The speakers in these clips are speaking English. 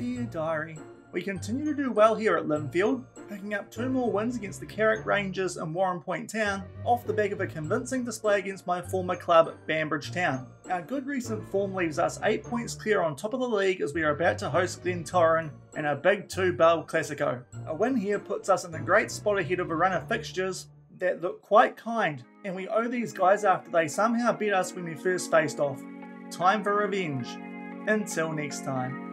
Dear Diary, we continue to do well here at Linfield, picking up 2 more wins against the Carrick Rangers and Warren Point Town off the back of a convincing display against my former club, Banbridge Town. Our good recent form leaves us 8 points clear on top of the league as we are about to host Glentoran in a Big Two Bel Classico. A win here puts us in a great spot ahead of a run of fixtures that look quite kind, and we owe these guys after they somehow beat us when we first faced off. Time for revenge. Until next time.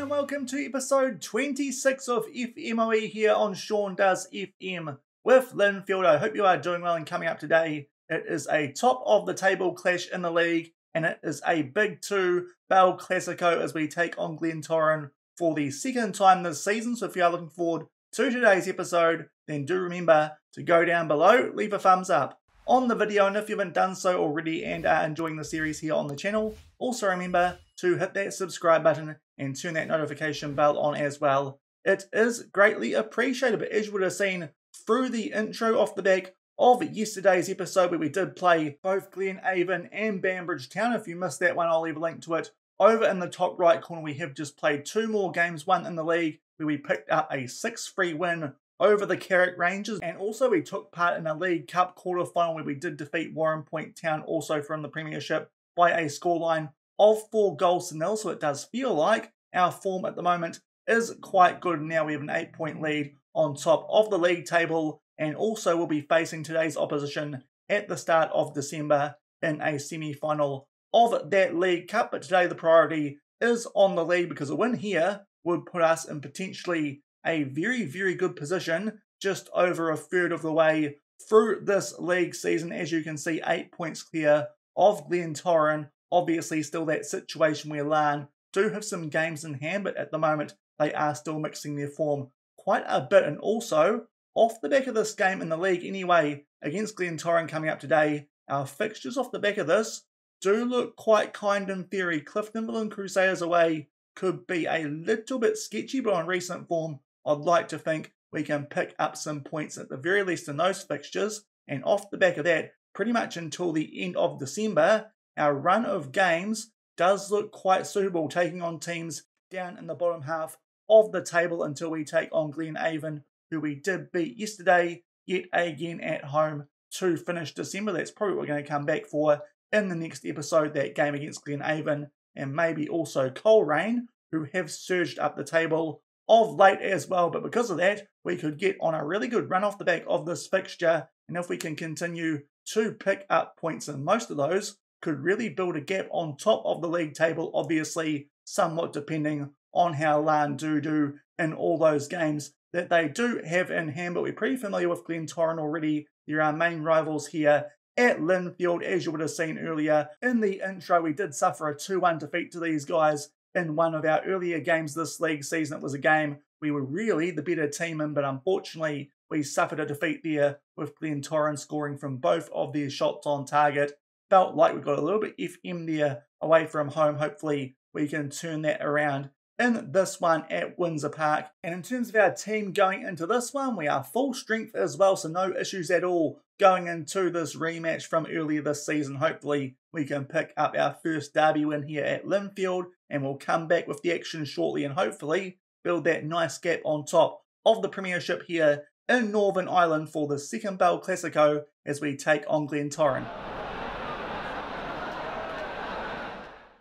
Welcome to episode 26 of FMOE here on Shaun Does FM with Linfield. I hope you are doing well, and coming up today, it is a top of the table clash in the league, and it is a Big Two Bel Classico as we take on Glentoran for the second time this season. So if you are looking forward to today's episode, then do remember to go down below, leave a thumbs up on the video, and if you haven't done so already and are enjoying the series here on the channel, also remember to hit that subscribe button and turn that notification bell on as well. It is greatly appreciated. But as you would have seen through the intro off the back of yesterday's episode where we did play both Glenavon and Banbridge Town, if you missed that one, I'll leave a link to it over in the top right corner. We have just played 2 more games, one in the league where we picked up a 6-3 win over the Carrick Rangers, and also we took part in a League Cup quarter-final where we did defeat Warren Point Town, also from the Premiership, by a scoreline of 4-0. So it does feel like our form at the moment is quite good. Now we have an 8-point lead on top of the league table, and also we'll be facing today's opposition at the start of December in a semi-final of that League Cup. But today the priority is on the league, because a win here would put us in potentially a very, very good position just over a third of the way through this league season. As you can see, 8 points clear of Glentoran. Obviously still that situation where Larne do have some games in hand, but at the moment they are still mixing their form quite a bit. And also, off the back of this game in the league anyway, against Glentoran coming up today, our fixtures off the back of this do look quite kind in theory. Cliftonville and Crusaders away could be a little bit sketchy, but on recent form, I'd like to think we can pick up some points at the very least in those fixtures. And off the back of that, pretty much until the end of December, our run of games does look quite suitable, taking on teams down in the bottom half of the table until we take on Glenavon, who we did beat yesterday, yet again at home to finish December. That's probably what we're going to come back for in the next episode, that game against Glenavon, and maybe also Coleraine, who have surged up the table of late as well. But because of that, we could get on a really good run off the back of this fixture, and if we can continue to pick up points in most of those, could really build a gap on top of the league table, obviously somewhat depending on how Larne do in all those games that they do have in hand. But we're pretty familiar with Glentoran already. They're our main rivals here at Linfield. As you would have seen earlier in the intro, we did suffer a 2-1 defeat to these guys in one of our earlier games this league season. It was a game we were really the better team in, but unfortunately we suffered a defeat there with Glentoran scoring from both of their shots on target. Felt like we got a little bit FM there away from home. Hopefully we can turn that around in this one at Windsor Park. And in terms of our team going into this one, we are full strength as well, so no issues at all going into this rematch from earlier this season. Hopefully we can pick up our first derby win here at Linfield, and we'll come back with the action shortly and hopefully build that nice gap on top of the Premiership here in Northern Ireland for the second Bel Classico as we take on Glentoran.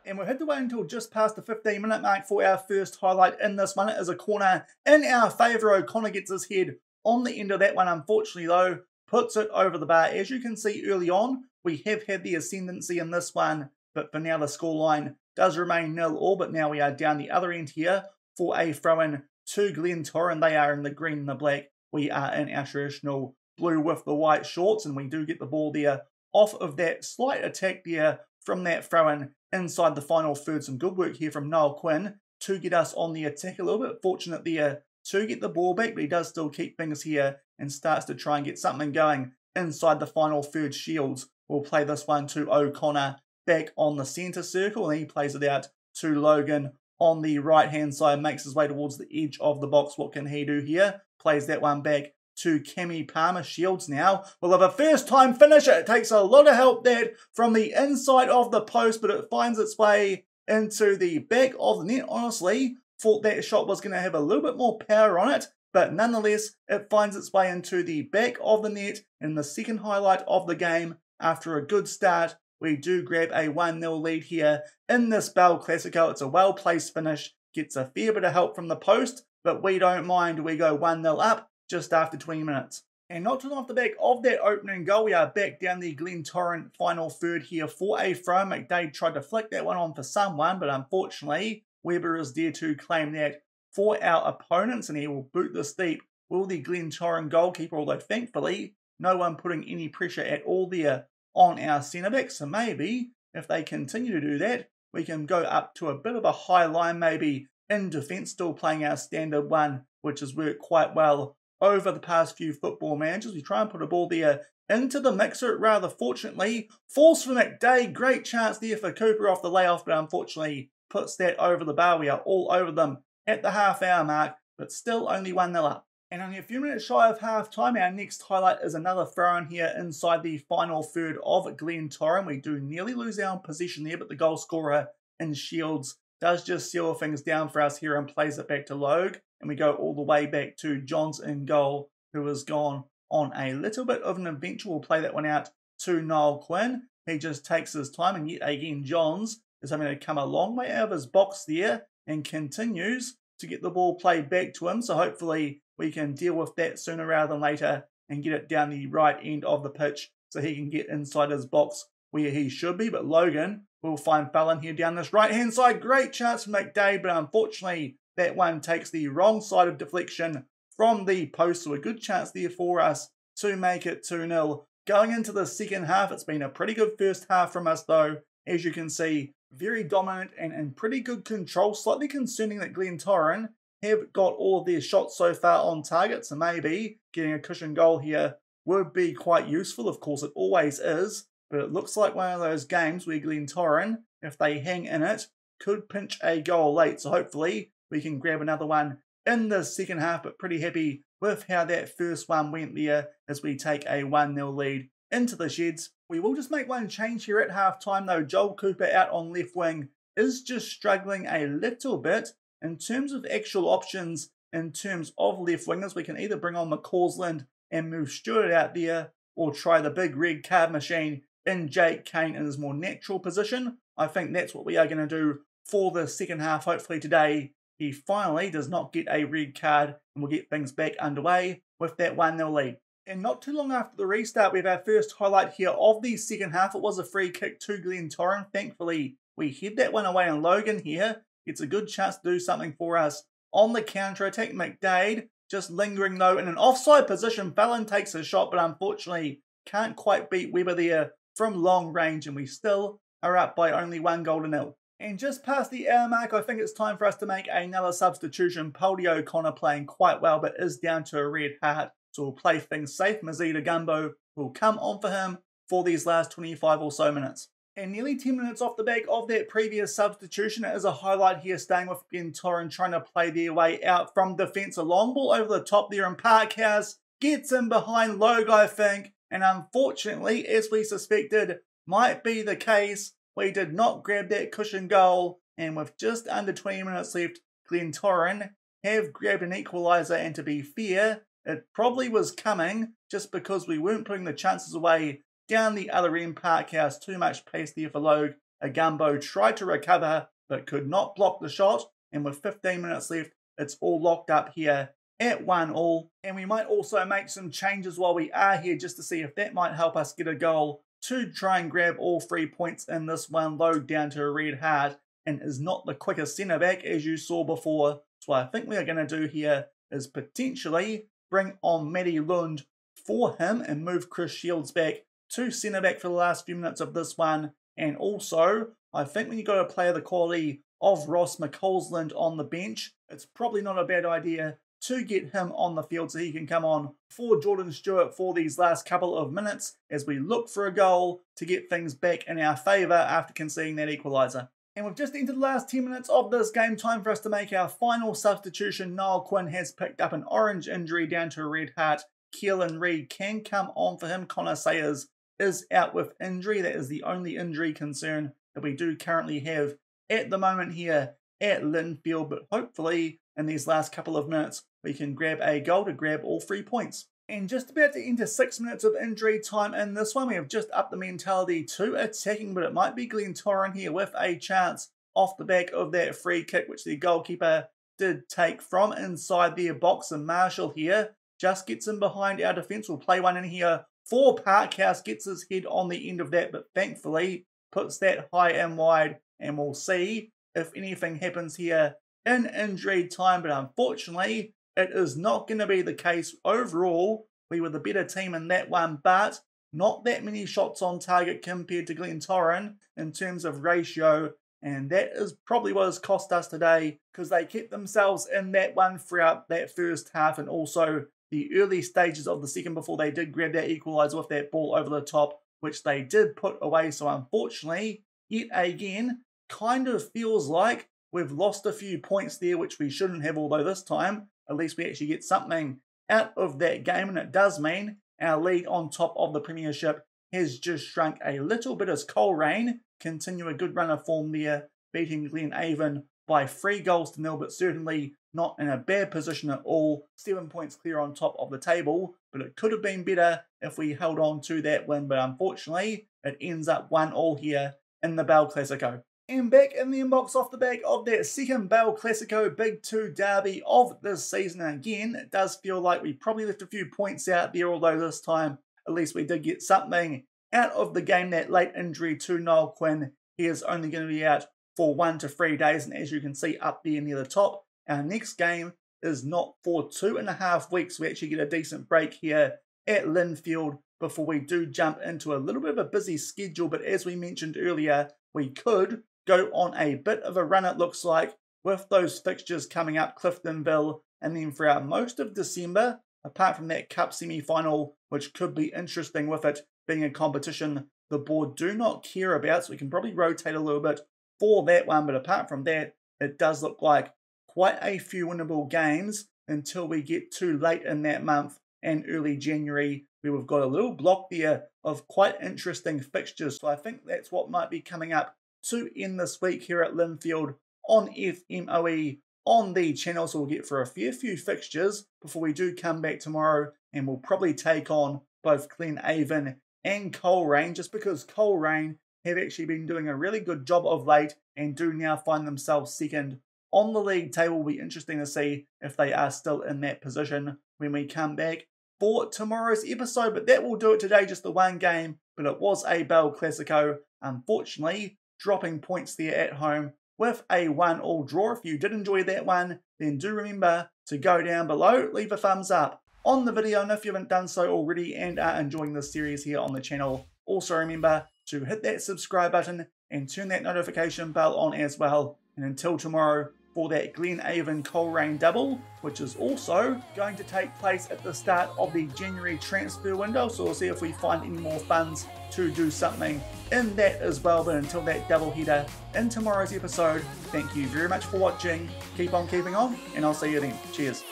And we'll head the way until just past the 15-minute mark for our first highlight in this one. It is a corner in our favour. O'Connor gets his head on the end of that one. Unfortunately, though, puts it over the bar. As you can see early on, we have had the ascendancy in this one, but for now the scoreline does remain 0-0. But now we are down the other end here for a throw-in to Glentoran. They are in the green and the black. We are in our traditional blue with the white shorts, and we do get the ball there off of that slight attack there from that throw-in inside the final third. Some good work here from Noel Quinn to get us on the attack a little bit. Fortunate there to get the ball back, but he does still keep things here and starts to try and get something going inside the final third. Shields will play this one to O'Connor back on the centre circle, and he plays it out to Logan on the right-hand side, makes his way towards the edge of the box. What can he do here? Plays that one back to Cammy Palmer. Shields now will have a first-time finisher. It takes a lot of help that from the inside of the post, but it finds its way into the back of the net. Honestly, thought that shot was going to have a little bit more power on it, but nonetheless, it finds its way into the back of the net in the second highlight of the game. After a good start, we do grab a 1-0 lead here in this Bel Classico. It's a well-placed finish, gets a fair bit of help from the post, but we don't mind. We go 1-0 up just after 20 minutes. And not too long off the back of that opening goal, we are back down the Glentoran final third here for a throw. McDade tried to flick that one on for someone, but unfortunately, Weber is there to claim that for our opponents, and he will boot this deep. Will the Glentoran goalkeeper, although thankfully, no one putting any pressure at all there on our centre-back. So maybe, if they continue to do that, we can go up to a bit of a high line, maybe in defence, still playing our standard one, which has worked quite well over the past few football managers. We try and put a ball there into the mixer, rather fortunately. Falls for McDade, great chance there for Cooper off the layoff, but unfortunately puts that over the bar. We are all over them at the half-hour mark, but still only 1-0 up. And only a few minutes shy of half-time, our next highlight is another throw-in here inside the final third of Glentoran. We do nearly lose our possession there, but the goal scorer in Shields does just seal things down for us here and plays it back to Logue. And we go all the way back to Johns in goal, who has gone on a little bit of an adventure. We'll play that one out to Niall Quinn. He just takes his time, and yet again Johns is having to come a long way out of his box there and continues to get the ball played back to him. So hopefully we can deal with that sooner rather than later and get it down the right end of the pitch so he can get inside his box where he should be. But Logan will find Fallon here down this right-hand side. Great chance for McDade, but unfortunately that one takes the wrong side of deflection from the post. So a good chance there for us to make it 2-0. Going into the second half, it's been a pretty good first half from us though. As you can see, very dominant and in pretty good control. Slightly concerning that Glentoran have got all of their shots so far on target, so maybe getting a cushion goal here would be quite useful. Of course, it always is, but it looks like one of those games where Glentoran, if they hang in it, could pinch a goal late. So hopefully we can grab another one in the second half, but pretty happy with how that first one went there as we take a 1-0 lead into the sheds. We will just make one change here at half-time though. Joel Cooper out on left wing is just struggling a little bit. In terms of actual options, in terms of left wingers, we can either bring on McCausland and move Stewart out there, or try the big red card machine in Jake Kane in his more natural position. I think that's what we are going to do for the second half. Hopefully today he finally does not get a red card and we'll get things back underway with that 1-0 lead. And not too long after the restart, we have our first highlight here of the second half. It was a free kick to Glentoran. Thankfully, we head that one away, and Logan here gets a good chance to do something for us on the counter-attack. McDade just lingering though in an offside position. Fallon takes a shot, but unfortunately can't quite beat Weber there from long range, and we still are up by only 1-0. And just past the hour mark, I think it's time for us to make another substitution. Poldy O'Connor playing quite well, but is down to a red heart. So we'll play things safe. Mazida Gumbo will come on for him for these last 25 or so minutes. And nearly 10 minutes off the back of that previous substitution, it is a highlight here staying with Glentoran trying to play their way out from defence. A long ball over the top there, and Parkhouse gets in behind Logue, I think. And unfortunately, as we suspected might be the case, we did not grab that cushion goal. And with just under 20 minutes left, Glentoran have grabbed an equaliser. And to be fair, it probably was coming just because we weren't putting the chances away down the other end. Parkhouse, too much pace there for Logue. Agumbo tried to recover but could not block the shot. And with 15 minutes left, it's all locked up here at 1-1. And we might also make some changes while we are here just to see if that might help us get a goal to try and grab all 3 points in this one. Logue down to a red heart and is not the quickest centre-back as you saw before. So what I think we are going to do here is potentially bring on Matty Lund for him and move Chris Shields back to centre-back for the last few minutes of this one. And also, I think when you've got a player the quality of Ross McCausland on the bench, it's probably not a bad idea to get him on the field so he can come on for Jordan Stewart for these last couple of minutes as we look for a goal to get things back in our favour after conceding that equaliser. And we've just entered the last 10 minutes of this game. Time for us to make our final substitution. Niall Quinn has picked up an orange injury down to a red heart. Keelan Reid can come on for him. Connor Sayers is out with injury. That is the only injury concern that we do currently have at the moment here at Linfield. But hopefully in these last couple of minutes we can grab a goal to grab all 3 points. And just about to enter 6 minutes of injury time in this one. We have just upped the mentality to attacking, but it might be Glentoran here with a chance off the back of that free kick, which the goalkeeper did take from inside their box. And Marshall here just gets in behind our defence. We'll play one in here for Parkhouse, gets his head on the end of that, but thankfully puts that high and wide. And we'll see if anything happens here in injury time, but unfortunately it is not going to be the case. Overall, we were the better team in that one, but not that many shots on target compared to Glentoran in terms of ratio, and that is probably what has cost us today, because they kept themselves in that one throughout that first half and also the early stages of the second before they did grab that equaliser with that ball over the top, which they did put away. So unfortunately, yet again, kind of feels like we've lost a few points there, which we shouldn't have, although this time at least we actually get something out of that game, and it does mean our lead on top of the Premiership has just shrunk a little bit as Coleraine continue a good run of form there, beating Glenavon by 3 goals to 0, but certainly not in a bad position at all. 7 points clear on top of the table, but it could have been better if we held on to that win, but unfortunately it ends up 1-1 here in the Bel Classico. And back in the inbox off the back of that second Bel Classico Big Two derby of this season. Again, it does feel like we probably left a few points out there, although this time at least we did get something out of the game. That late injury to Niall Quinn, he is only going to be out for 1 to 3 days, and as you can see up there near the top, our next game is not for 2.5 weeks. We actually get a decent break here at Linfield before we do jump into a little bit of a busy schedule, but as we mentioned earlier, we could go on a bit of a run, it looks like, with those fixtures coming up, Cliftonville, and then throughout most of December, apart from that cup semi-final, which could be interesting with it being a competition the board do not care about, so we can probably rotate a little bit for that one, but apart from that, it does look like quite a few winnable games until we get too late in that month and early January, where we've got a little block there of quite interesting fixtures. So I think that's what might be coming up to end this week here at Linfield on FMOE on the channel. So we'll get for a fair few fixtures before we do come back tomorrow, and we'll probably take on both Glenavon and Coleraine, just because Coleraine have actually been doing a really good job of late and do now find themselves second on the league table. Will be interesting to see if they are still in that position when we come back for tomorrow's episode. But that will do it today, just the one game, but it was a Bel Classico, unfortunately dropping points there at home with a 1-1 draw. If you did enjoy that one, then do remember to go down below, leave a thumbs up on the video, and if you haven't done so already and are enjoying this series here on the channel, also remember to hit that subscribe button and turn that notification bell on as well. And until tomorrow for that Glenavon Coleraine double, which is also going to take place at the start of the January transfer window, so we'll see if we find any more funds to do something in that as well. But until that double header in tomorrow's episode, thank you very much for watching, keep on keeping on, and I'll see you then. Cheers.